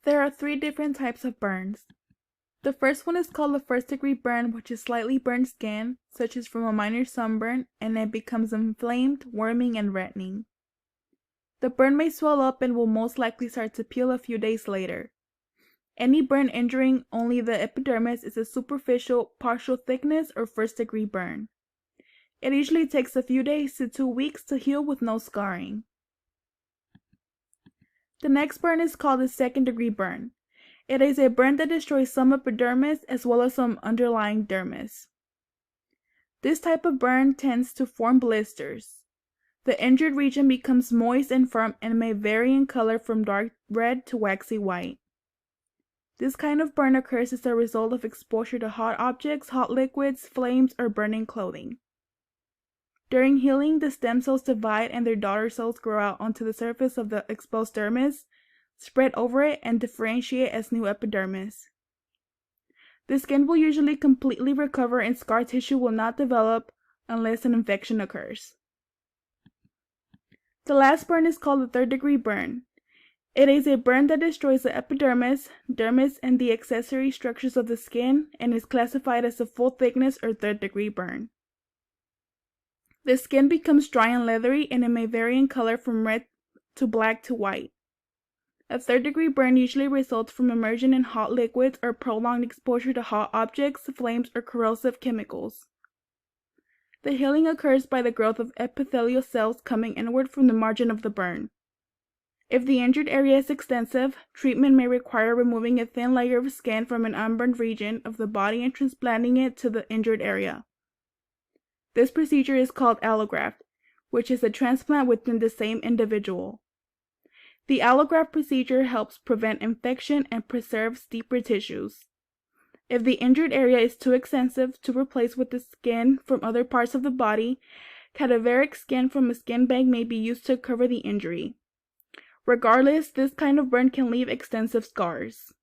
There are three different types of burns. The first one is called a first-degree burn, which is slightly burned skin, such as from a minor sunburn, and it becomes inflamed, worming, and reddening. The burn may swell up and will most likely start to peel a few days later. Any burn injuring only the epidermis is a superficial, partial thickness, or first-degree burn. It usually takes a few days to 2 weeks to heal with no scarring. The next burn is called a second-degree burn. It is a burn that destroys some epidermis as well as some underlying dermis. This type of burn tends to form blisters. The injured region becomes moist and firm and may vary in color from dark red to waxy white. This kind of burn occurs as a result of exposure to hot objects, hot liquids, flames, or burning clothing. During healing, the stem cells divide and their daughter cells grow out onto the surface of the exposed dermis, spread over it, and differentiate as new epidermis. The skin will usually completely recover and scar tissue will not develop unless an infection occurs. The last burn is called a third-degree burn. It is a burn that destroys the epidermis, dermis, and the accessory structures of the skin and is classified as a full-thickness or third-degree burn. The skin becomes dry and leathery, and it may vary in color from red to black to white. A third-degree burn usually results from immersion in hot liquids or prolonged exposure to hot objects, flames, or corrosive chemicals. The healing occurs by the growth of epithelial cells coming inward from the margin of the burn. If the injured area is extensive, treatment may require removing a thin layer of skin from an unburned region of the body and transplanting it to the injured area. This procedure is called allograft, which is a transplant within the same individual. The allograft procedure helps prevent infection and preserves deeper tissues. If the injured area is too extensive to replace with the skin from other parts of the body, cadaveric skin from a skin bank may be used to cover the injury. Regardless, this kind of burn can leave extensive scars.